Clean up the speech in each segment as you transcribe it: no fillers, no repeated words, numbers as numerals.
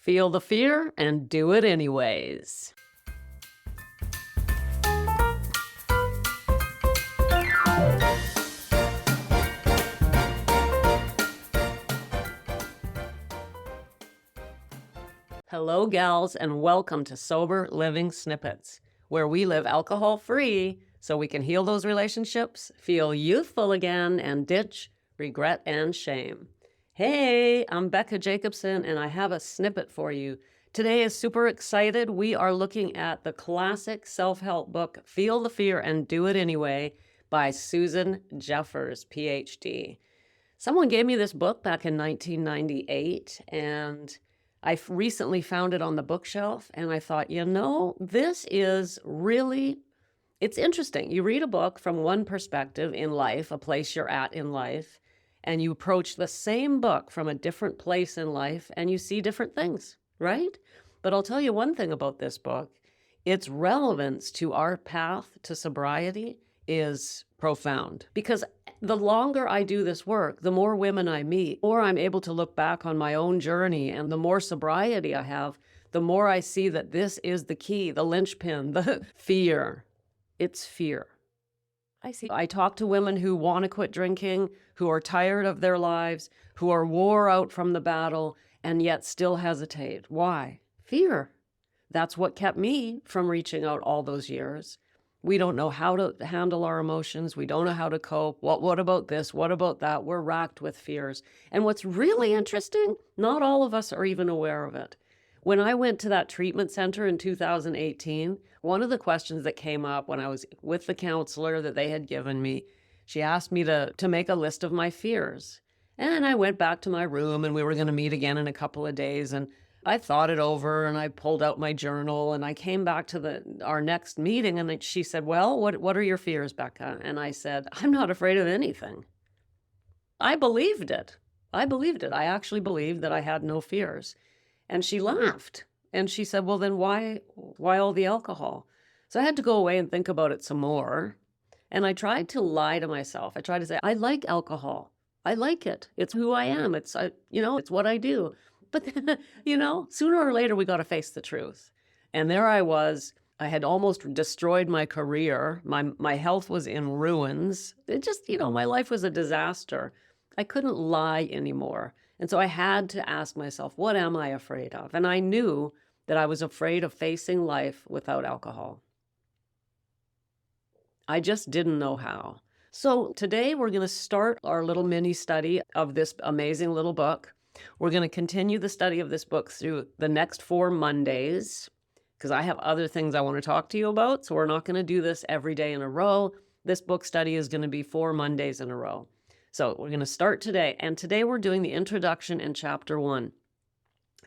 Feel the fear and do it anyways. Hello, gals, and welcome to Sober Living Snippets, where we live alcohol-free so we can heal those relationships, feel youthful again, and ditch regret and shame. Hey, I'm Becca Jacobson, and I have a snippet for you. Today is super excited. We are looking at the classic self-help book, Feel the Fear and Do It Anyway, by Susan Jeffers, PhD. Someone gave me this book back in 1998, and I recently found it on the bookshelf, and I thought, this is really, it's interesting. You read a book from one perspective in life, a place you're at in life, and you approach the same book from a different place in life, and you see different things, right? But I'll tell you one thing about this book. Its relevance to our path to sobriety is profound, because the longer I do this work, the more women I meet, or I'm able to look back on my own journey, and the more sobriety I have, the more I see that this is the key, the linchpin, the fear. It's fear. I talk to women who want to quit drinking, who are tired of their lives, who are wore out from the battle, and yet still hesitate. Why? Fear. That's what kept me from reaching out all those years. We don't know how to handle our emotions. We don't know how to cope. What about this? What about that? We're racked with fears. And what's really interesting, not all of us are even aware of it. When I went to that treatment center in 2018, one of the questions that came up when I was with the counselor that they had given me, she asked me to make a list of my fears. And I went back to my room, and we were going to meet again in a couple of days. And I thought it over, and I pulled out my journal, and I came back to our next meeting, and she said, well, what are your fears, Becca? And I said, I'm not afraid of anything. I believed it. I actually believed that I had no fears. And she laughed, and she said, well, then why all the alcohol? So I had to go away and think about it some more. And I tried to lie to myself. I tried to say, I like alcohol. I like it. It's who I am. It's what I do. But then, sooner or later, we got to face the truth. And there I was. I had almost destroyed my career. My health was in ruins. It just, my life was a disaster. I couldn't lie anymore. And so I had to ask myself, what am I afraid of? And I knew that I was afraid of facing life without alcohol. I just didn't know how. So today we're going to start our little mini study of this amazing little book. We're going to continue the study of this book through the next 4 Mondays, because I have other things I want to talk to you about. So we're not going to do this every day in a row. This book study is going to be 4 Mondays in a row. So we're going to start today. And today we're doing the introduction in chapter 1.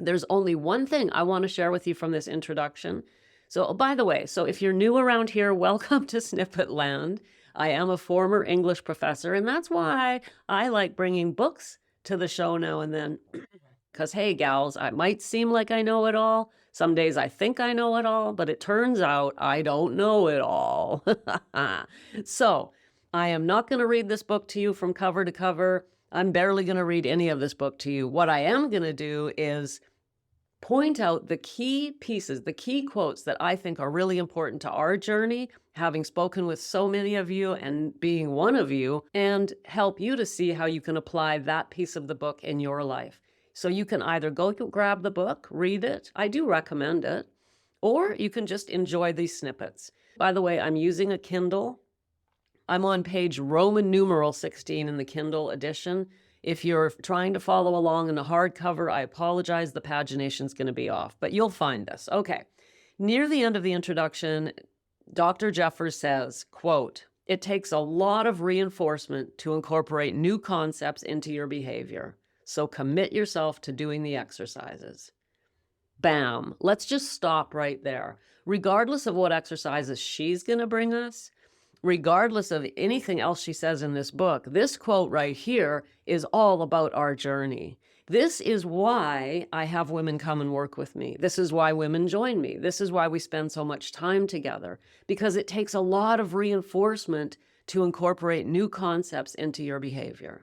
There's only one thing I want to share with you from this introduction. So, by the way, if you're new around here, welcome to Snippet Land. I am a former English professor, and that's why I like bringing books to the show now and then. Because, hey, gals, I might seem like I know it all. Some days I think I know it all, but it turns out I don't know it all. So I am not going to read this book to you from cover to cover. I'm barely going to read any of this book to you. What I am going to do is point out the key pieces, the key quotes that I think are really important to our journey, having spoken with so many of you and being one of you, and help you to see how you can apply that piece of the book in your life. So you can either go grab the book, read it. I do recommend it. Or you can just enjoy these snippets. By the way, I'm using a Kindle. I'm on page Roman numeral 16 in the Kindle edition. If you're trying to follow along in a hardcover, I apologize. The pagination's going to be off, but you'll find this. Okay. Near the end of the introduction, Dr. Jeffers says, quote, "It takes a lot of reinforcement to incorporate new concepts into your behavior. So commit yourself to doing the exercises." Bam. Let's just stop right there. Regardless of what exercises she's going to bring us, regardless of anything else she says in this book, this quote right here is all about our journey. This is why I have women come and work with me. This is why women join me. This is why we spend so much time together, because it takes a lot of reinforcement to incorporate new concepts into your behavior.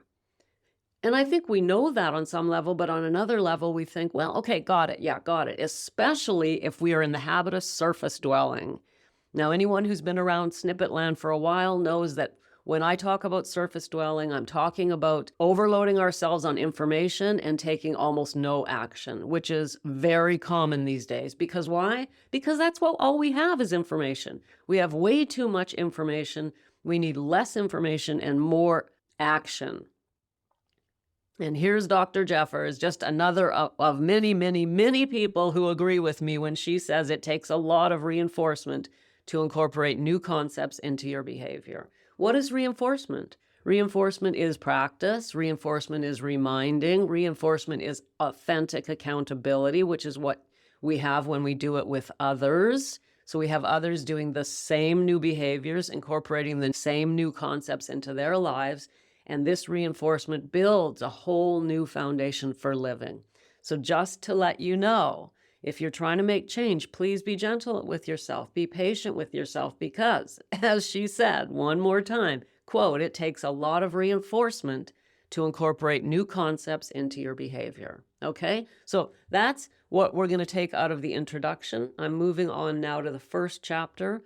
And I think we know that on some level, but on another level, we think, well, okay, got it. Yeah, got it. Especially if we are in the habit of surface dwelling. Now, anyone who's been around snippet land for a while knows that when I talk about surface dwelling, I'm talking about overloading ourselves on information and taking almost no action, which is very common these days. Because why? Because that's what all we have is information. We have way too much information. We need less information and more action. And here's Dr. Jeffers, just another of many, many, many people who agree with me when she says it takes a lot of reinforcement to incorporate new concepts into your behavior. What is reinforcement? Reinforcement is practice. Reinforcement is reminding. Reinforcement is authentic accountability, which is what we have when we do it with others. So we have others doing the same new behaviors, incorporating the same new concepts into their lives. And this reinforcement builds a whole new foundation for living. So just to let you know, if you're trying to make change, please be gentle with yourself. Be patient with yourself because, as she said one more time, quote, it takes a lot of reinforcement to incorporate new concepts into your behavior. Okay? So that's what we're going to take out of the introduction. I'm moving on now to the first chapter.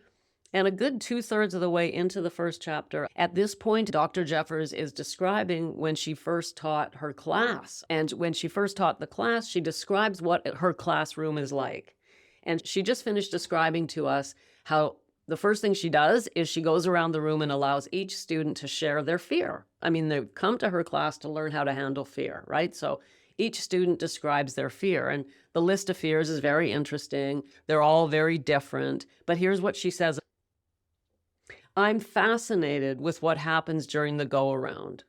And a good 2/3 of the way into the first chapter, at this point, Dr. Jeffers is describing when she first taught her class. And when she first taught the class, she describes what her classroom is like. And she just finished describing to us how the first thing she does is she goes around the room and allows each student to share their fear. I mean, they've come to her class to learn how to handle fear, right? So each student describes their fear. And the list of fears is very interesting. They're all very different. But here's what she says. I'm fascinated with what happens during the go-around.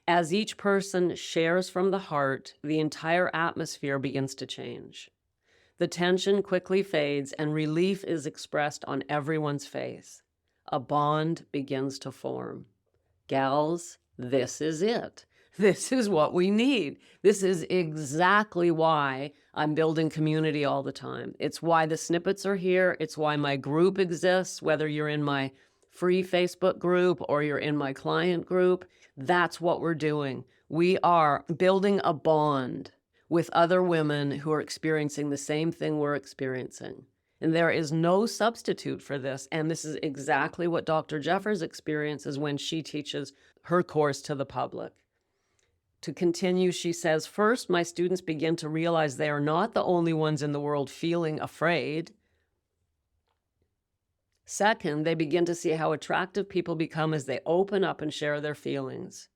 As each person shares from the heart, the entire atmosphere begins to change. The tension quickly fades and relief is expressed on everyone's face. A bond begins to form. Gals, this is it. This is what we need. This is exactly why I'm building community all the time. It's why the snippets are here. It's why my group exists, whether you're in my free Facebook group or you're in my client group. That's what we're doing. We are building a bond with other women who are experiencing the same thing we're experiencing. And there is no substitute for this. And this is exactly what Dr. Jeffers experiences when she teaches her course to the public. To continue, she says, first, my students begin to realize they are not the only ones in the world feeling afraid. Second, they begin to see how attractive people become as they open up and share their feelings.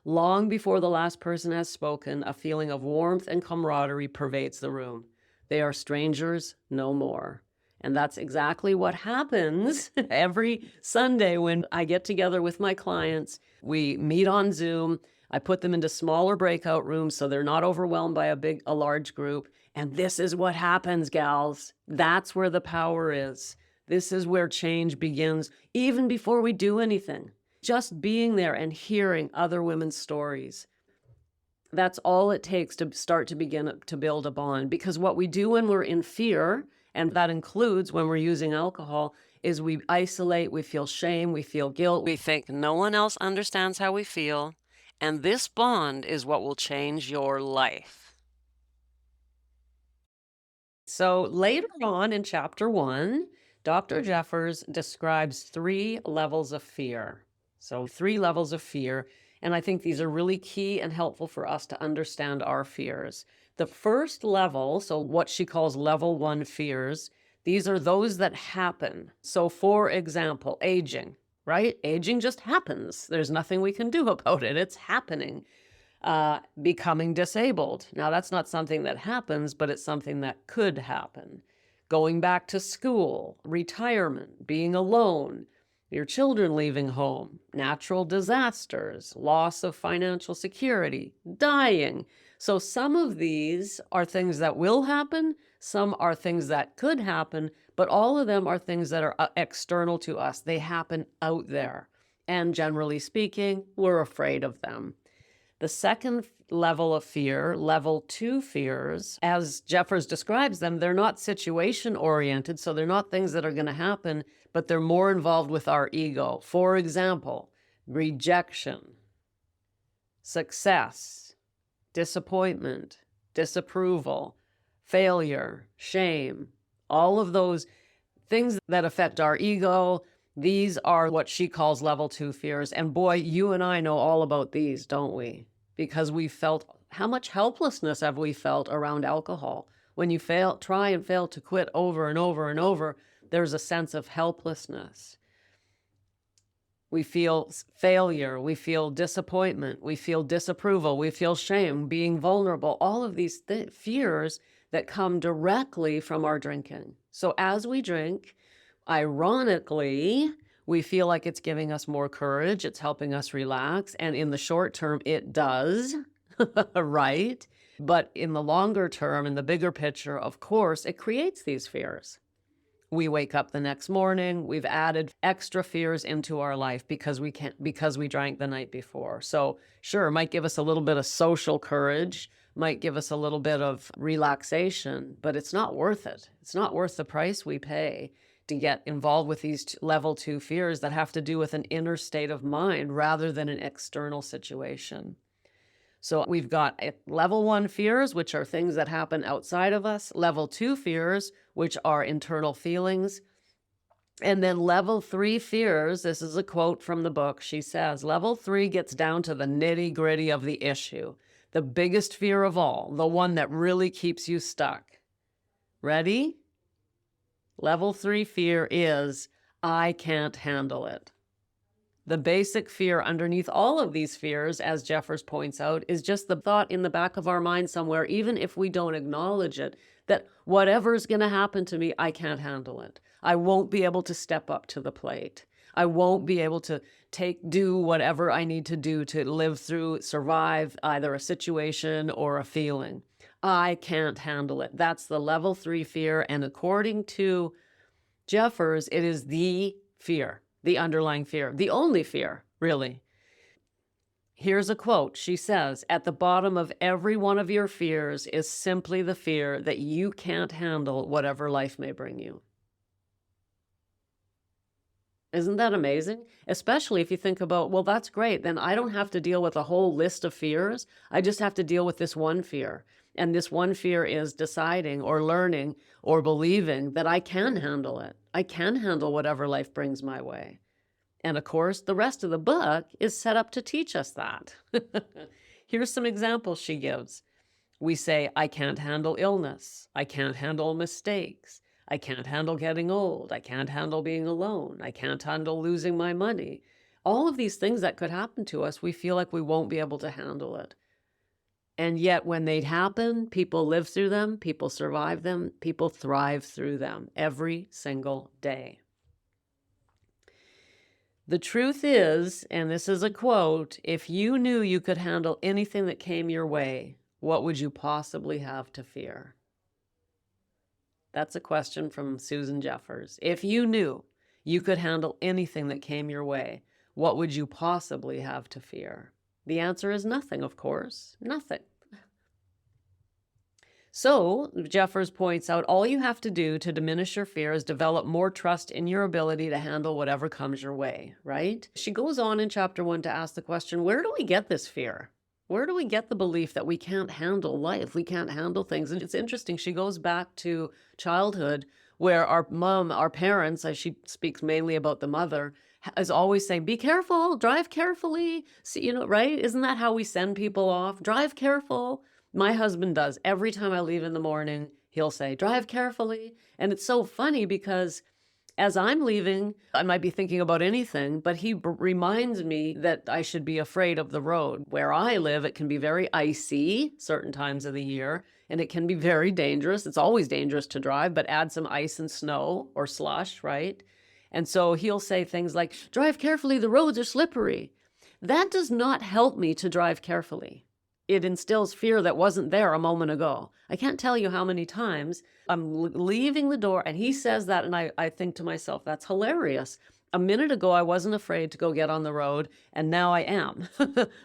Long before the last person has spoken, a feeling of warmth and camaraderie pervades the room. They are strangers no more. And that's exactly what happens every Sunday when I get together with my clients. We meet on Zoom. I put them into smaller breakout rooms so they're not overwhelmed by a large group. And this is what happens, gals. That's where the power is. This is where change begins, even before we do anything. Just being there and hearing other women's stories. That's all it takes to start to begin to build a bond. Because what we do when we're in fear, and that includes when we're using alcohol, is we isolate, we feel shame, we feel guilt. We think no one else understands how we feel. And this bond is what will change your life. So later on in chapter 1, Dr. Jeffers describes 3 levels of fear. So 3 levels of fear. And I think these are really key and helpful for us to understand our fears. The first level, so what she calls level 1 fears, these are those that happen. So for example, aging, right? Aging just happens. There's nothing we can do about it. It's happening. Becoming disabled. Now that's not something that happens, but it's something that could happen. Going back to school, retirement, being alone, your children leaving home, natural disasters, loss of financial security, dying. So some of these are things that will happen, some are things that could happen, but all of them are things that are external to us. They happen out there. And generally speaking, we're afraid of them. The second level of fear, level 2 fears, as Jeffers describes them, they're not situation-oriented, so they're not things that are going to happen, but they're more involved with our ego. For example, rejection, success, disappointment, disapproval, failure, shame, all of those things that affect our ego. These are what she calls level 2 fears. And boy, you and I know all about these, don't we? Because we felt, how much helplessness have we felt around alcohol? When you try and fail to quit over and over and over, there's a sense of helplessness. We feel failure, we feel disappointment, we feel disapproval, we feel shame, being vulnerable, all of these fears that come directly from our drinking. So as we drink, ironically, we feel like it's giving us more courage, it's helping us relax, and in the short term, it does, right? But in the longer term, in the bigger picture, of course, it creates these fears. We wake up the next morning, we've added extra fears into our life because we drank the night before. So sure, it might give us a little bit of social courage, might give us a little bit of relaxation, but it's not worth it. It's not worth the price we pay to get involved with these level 2 fears that have to do with an inner state of mind rather than an external situation. So we've got level 1 fears, which are things that happen outside of us, level 2 fears, which are internal feelings, and then level 3 fears. This is a quote from the book. She says, level 3 gets down to the nitty-gritty of the issue, the biggest fear of all, the one that really keeps you stuck. Ready? Level 3 fear is, I can't handle it. The basic fear underneath all of these fears, as Jeffers points out, is just the thought in the back of our mind somewhere, even if we don't acknowledge it, that whatever's going to happen to me, I can't handle it. I won't be able to step up to the plate. I won't be able to do whatever I need to do to live through, survive either a situation or a feeling. I can't handle it. That's the level 3 fear. And according to Jeffers, it is the fear. The underlying fear, the only fear, really. Here's a quote. She says, at the bottom of every one of your fears is simply the fear that you can't handle whatever life may bring you. Isn't that amazing? Especially if you think about, well, that's great. Then I don't have to deal with a whole list of fears. I just have to deal with this one fear. And this one fear is deciding or learning or believing that I can handle it. I can handle whatever life brings my way. And of course, the rest of the book is set up to teach us that. Here's some examples she gives. We say, I can't handle illness. I can't handle mistakes. I can't handle getting old. I can't handle being alone. I can't handle losing my money. All of these things that could happen to us, we feel like we won't be able to handle it. And yet when they happen, people live through them, people survive them, people thrive through them every single day. The truth is, and this is a quote, if you knew you could handle anything that came your way, what would you possibly have to fear? That's a question from Susan Jeffers. If you knew you could handle anything that came your way, what would you possibly have to fear? The answer is nothing, of course, nothing. So, Jeffers points out, all you have to do to diminish your fear is develop more trust in your ability to handle whatever comes your way, right? She goes on in chapter 1 to ask the question, where do we get this fear? Where do we get the belief that we can't handle life? We can't handle things? And it's interesting. She goes back to childhood where our parents, as she speaks mainly about the mother, is always saying, be careful, drive carefully. See, right? Isn't that how we send people off? Drive careful. My husband does. Every time I leave in the morning, he'll say, drive carefully. And it's so funny because as I'm leaving, I might be thinking about anything, but he reminds me that I should be afraid of the road. Where I live, it can be very icy certain times of the year, and it can be very dangerous. It's always dangerous to drive, but add some ice and snow or slush, right? And so he'll say things like, drive carefully, the roads are slippery. That does not help me to drive carefully. It instills fear that wasn't there a moment ago. I can't tell you how many times I'm leaving the door and he says that and I think to myself, that's hilarious. A minute ago, I wasn't afraid to go get on the road and now I am.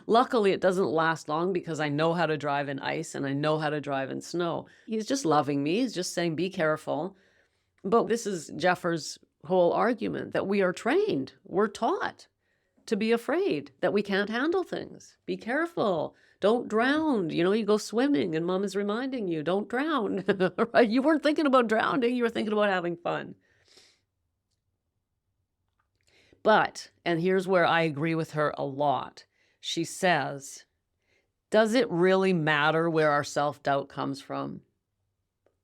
Luckily, it doesn't last long because I know how to drive in ice and I know how to drive in snow. He's just loving me. He's just saying, be careful. But this is Jeffers' whole argument that we are trained. We're taught. to be afraid that we can't handle things. Be careful. Don't drown. You go swimming and mom is reminding you, don't drown. Right? You weren't thinking about drowning. You were thinking about having fun. But, and here's where I agree with her a lot. She says, does it really matter where our self-doubt comes from?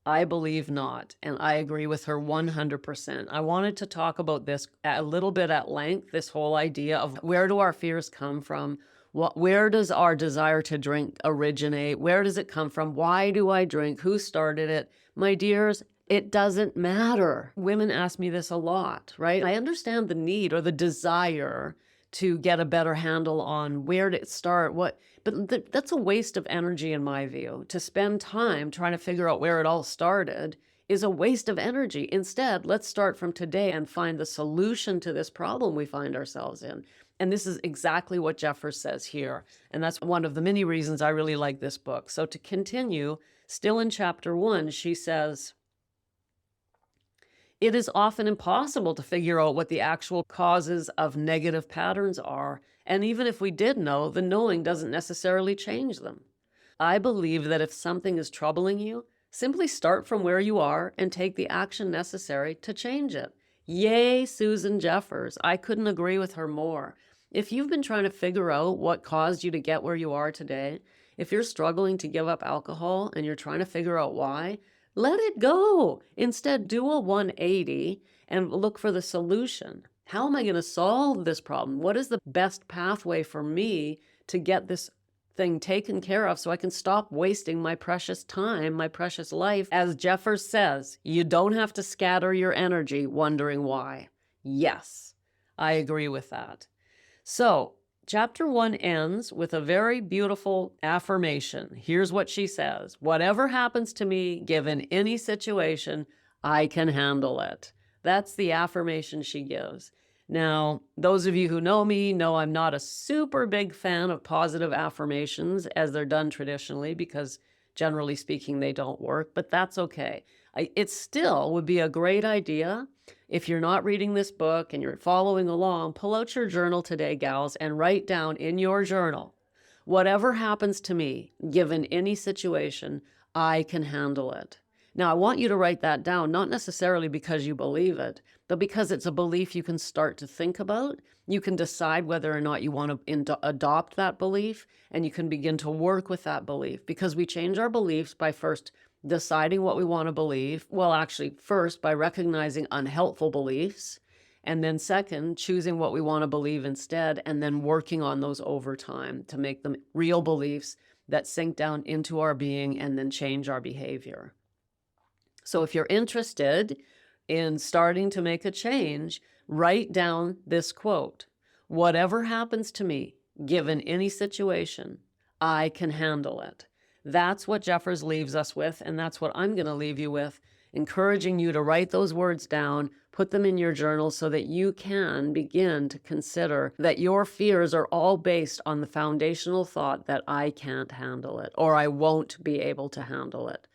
I believe not, and I agree with her 100%. I wanted to talk about this a little bit at length, this whole idea of where do our fears come from? Where does our desire to drink originate? Where does it come from? Why do I drink? Who started it? My dears, it doesn't matter. Women ask me this a lot, right? I understand the need or the desire to get a better handle on where to start, but that's a waste of energy in my view. To spend time trying to figure out where it all started is a waste of energy. Instead, let's start from today and find the solution to this problem we find ourselves in. And this is exactly what Jeffers says here. And that's one of the many reasons I really like this book. So to continue, still in chapter 1, she says, it is often impossible to figure out what the actual causes of negative patterns are, and even if we did know, the knowing doesn't necessarily change them. I believe that if something is troubling you, simply start from where you are and take the action necessary to change it. Yay, Susan Jeffers. I couldn't agree with her more. If you've been trying to figure out what caused you to get where you are today, if you're struggling to give up alcohol and you're trying to figure out why, let it go. Instead, do a 180 and look for the solution. How am I going to solve this problem? What is the best pathway for me to get this thing taken care of so I can stop wasting my precious time, my precious life? As Jeffers says, you don't have to scatter your energy wondering why. Yes, I agree with that. So, chapter 1 ends with a very beautiful affirmation. Here's what she says. Whatever happens to me, given any situation, I can handle it. That's the affirmation she gives. Now, those of you who know me know I'm not a super big fan of positive affirmations as they're done traditionally because generally speaking, they don't work, but that's okay. It still would be a great idea if you're not reading this book and you're following along, pull out your journal today, gals, and write down in your journal, whatever happens to me, given any situation, I can handle it. Now, I want you to write that down, not necessarily because you believe it, but because it's a belief you can start to think about. You can decide whether or not you want to adopt that belief, and you can begin to work with that belief, because we change our beliefs by first deciding what we want to believe. Well, actually, first by recognizing unhelpful beliefs, and then second, choosing what we want to believe instead, and then working on those over time to make them real beliefs that sink down into our being and then change our behavior. So if you're interested in starting to make a change, write down this quote. Whatever happens to me, given any situation, I can handle it. That's what Jeffers leaves us with, and that's what I'm going to leave you with, encouraging you to write those words down, put them in your journal so that you can begin to consider that your fears are all based on the foundational thought that I can't handle it, or I won't be able to handle it.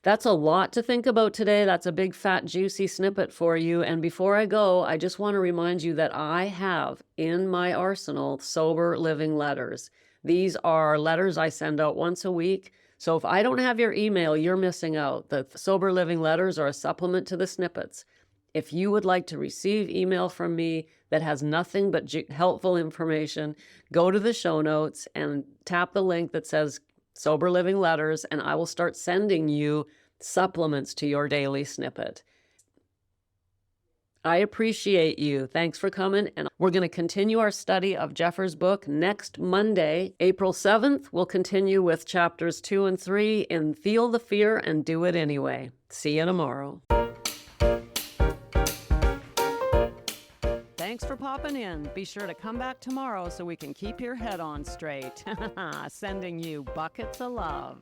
That's a lot to think about today. That's a big, fat, juicy snippet for you. And before I go, I just want to remind you that I have in my arsenal Sober Living letters. These are letters I send out once a week. So if I don't have your email, you're missing out. The Sober Living letters are a supplement to the snippets. If you would like to receive email from me that has nothing but helpful information, go to the show notes and tap the link that says Sober Living letters, and I will start sending you supplements to your daily snippet. I appreciate you. Thanks for coming. And we're going to continue our study of Jeffers' book next Monday, April 7th. We'll continue with chapters 2 and 3 in Feel the Fear and Do It Anyway. See you tomorrow. Thanks for popping in. Be sure to come back tomorrow so we can keep your head on straight. Sending you buckets of love.